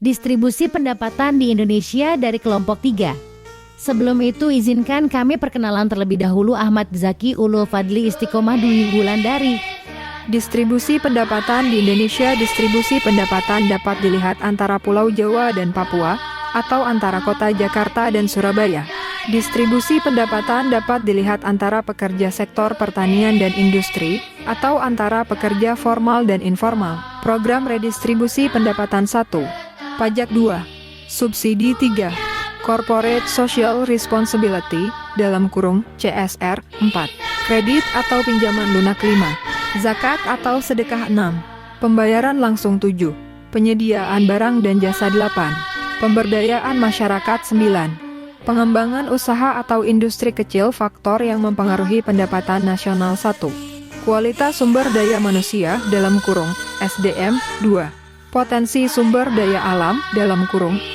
Distribusi pendapatan di Indonesia dari kelompok 3. Sebelum itu izinkan kami perkenalan terlebih dahulu. Ahmad Zaki Ulul Fadli Istiqomah Dwi Wulandari. Distribusi pendapatan di Indonesia. Distribusi pendapatan dapat dilihat antara Pulau Jawa dan Papua, atau antara kota Jakarta dan Surabaya. Distribusi pendapatan dapat dilihat antara pekerja sektor pertanian dan industri, atau antara pekerja formal dan informal. Program redistribusi pendapatan 1. Pajak 2. Subsidi 3. Corporate Social Responsibility (CSR) 4. Kredit atau pinjaman lunak 5. Zakat atau sedekah 6. Pembayaran langsung 7. Penyediaan barang dan jasa 8. Pemberdayaan masyarakat 9. Pengembangan usaha atau industri kecil. Faktor yang mempengaruhi pendapatan nasional 1. Kualitas sumber daya manusia (SDM) 2. Potensi sumber daya alam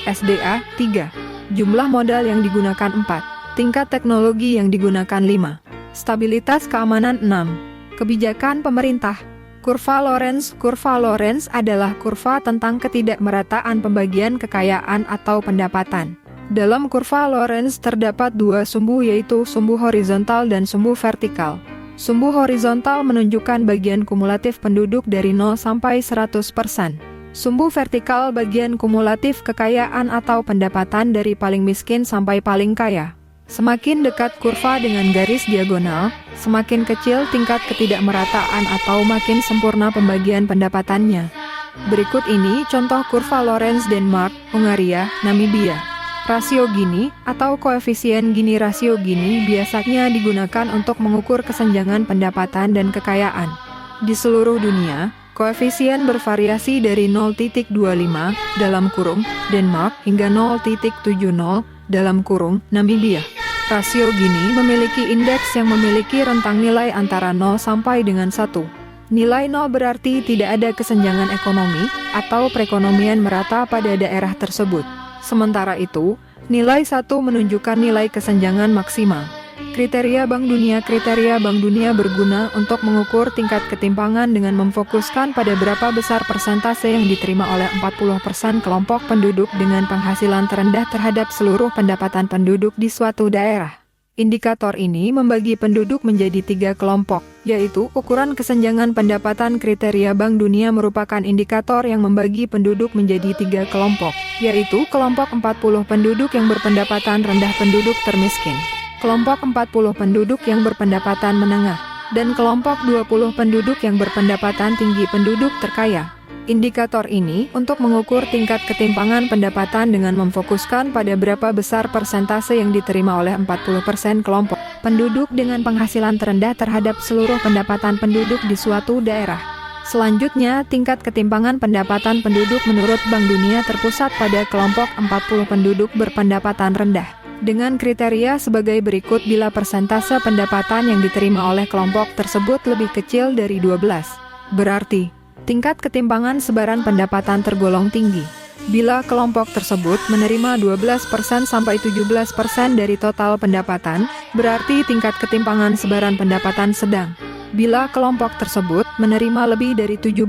(SDA) 3. Jumlah modal yang digunakan 4. Tingkat teknologi yang digunakan 5. Stabilitas keamanan 6. Kebijakan pemerintah. Kurva Lorenz. Kurva Lorenz adalah kurva tentang ketidakmerataan pembagian kekayaan atau pendapatan. Dalam kurva Lorenz terdapat dua sumbu, yaitu sumbu horizontal dan sumbu vertikal. Sumbu horizontal menunjukkan bagian kumulatif penduduk dari 0 sampai 100%. Sumbu vertikal bagian kumulatif kekayaan atau pendapatan dari paling miskin sampai paling kaya. Semakin dekat kurva dengan garis diagonal, semakin kecil tingkat ketidakmerataan atau makin sempurna pembagian pendapatannya. Berikut ini contoh kurva Lorenz Denmark, Hungaria, Namibia. Rasio Gini atau koefisien Gini. Rasio Gini biasanya digunakan untuk mengukur kesenjangan pendapatan dan kekayaan. Di seluruh dunia, koefisien bervariasi dari 0,25 Denmark hingga 0,70 Namibia. Rasio Gini memiliki indeks yang memiliki rentang nilai antara 0 sampai dengan 1. Nilai 0 berarti tidak ada kesenjangan ekonomi atau perekonomian merata pada daerah tersebut. Sementara itu, nilai 1 menunjukkan nilai kesenjangan maksimal. Kriteria Bank Dunia. Kriteria Bank Dunia berguna untuk mengukur tingkat ketimpangan dengan memfokuskan pada berapa besar persentase yang diterima oleh 40% kelompok penduduk dengan penghasilan terendah terhadap seluruh pendapatan penduduk di suatu daerah. Indikator ini membagi penduduk menjadi 3 kelompok, yaitu ukuran kesenjangan pendapatan. Kriteria Bank Dunia merupakan indikator yang membagi penduduk menjadi 3 kelompok, yaitu kelompok 40 penduduk yang berpendapatan rendah penduduk termiskin, kelompok 40 penduduk yang berpendapatan menengah, dan kelompok 20 penduduk yang berpendapatan tinggi penduduk terkaya. Indikator ini untuk mengukur tingkat ketimpangan pendapatan dengan memfokuskan pada berapa besar persentase yang diterima oleh 40% kelompok penduduk dengan penghasilan terendah terhadap seluruh pendapatan penduduk di suatu daerah. Selanjutnya, tingkat ketimpangan pendapatan penduduk menurut Bank Dunia terpusat pada kelompok 40 penduduk berpendapatan rendah, dengan kriteria sebagai berikut. Bila persentase pendapatan yang diterima oleh kelompok tersebut lebih kecil dari 12, berarti tingkat ketimpangan sebaran pendapatan tergolong tinggi. Bila kelompok tersebut menerima 12% sampai 17% dari total pendapatan, berarti tingkat ketimpangan sebaran pendapatan sedang. Bila kelompok tersebut menerima lebih dari 17%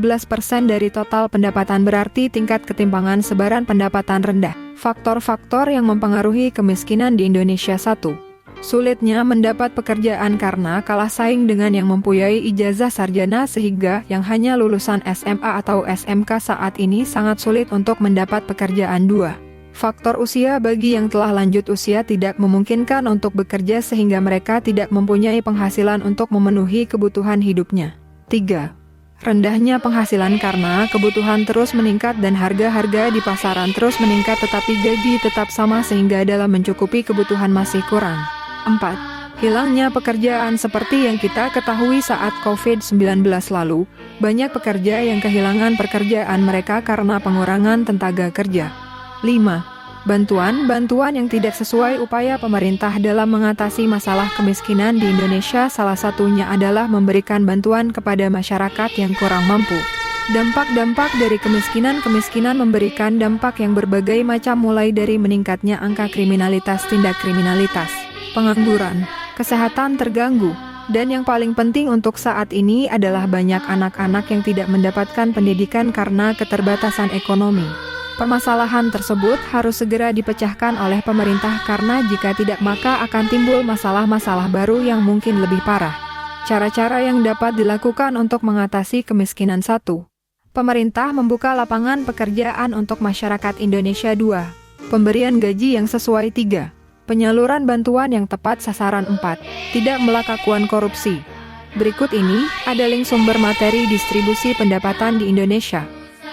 dari total pendapatan, berarti tingkat ketimpangan sebaran pendapatan rendah. Faktor-faktor yang mempengaruhi kemiskinan di Indonesia. 1. Sulitnya mendapat pekerjaan karena kalah saing dengan yang mempunyai ijazah sarjana, sehingga yang hanya lulusan SMA atau SMK saat ini sangat sulit untuk mendapat pekerjaan. 2. Faktor usia. Bagi yang telah lanjut usia tidak memungkinkan untuk bekerja sehingga mereka tidak mempunyai penghasilan untuk memenuhi kebutuhan hidupnya. 3. Rendahnya penghasilan karena kebutuhan terus meningkat dan harga-harga di pasaran terus meningkat, tetapi gaji tetap sama sehingga dalam mencukupi kebutuhan masih kurang. 4. Hilangnya pekerjaan. Seperti yang kita ketahui saat COVID-19 lalu, banyak pekerja yang kehilangan pekerjaan mereka karena pengurangan tenaga kerja. 5. Bantuan yang tidak sesuai upaya pemerintah dalam mengatasi masalah kemiskinan di Indonesia. Salah satunya adalah memberikan bantuan kepada masyarakat yang kurang mampu. Dampak-dampak dari kemiskinan memberikan dampak yang berbagai macam, mulai dari meningkatnya angka kriminalitas, tindak kriminalitas, pengangguran, kesehatan terganggu, dan yang paling penting untuk saat ini adalah banyak anak-anak yang tidak mendapatkan pendidikan karena keterbatasan ekonomi. Permasalahan tersebut harus segera dipecahkan oleh pemerintah karena jika tidak maka akan timbul masalah-masalah baru yang mungkin lebih parah. Cara-cara yang dapat dilakukan untuk mengatasi kemiskinan. 1. Pemerintah membuka lapangan pekerjaan untuk masyarakat Indonesia. 2. Pemberian gaji yang sesuai. 3. Penyaluran bantuan yang tepat sasaran. 4. Tidak melakukan korupsi. Berikut ini ada link sumber materi distribusi pendapatan di Indonesia.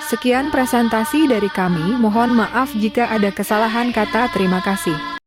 Sekian presentasi dari kami, mohon maaf jika ada kesalahan kata. Terima kasih.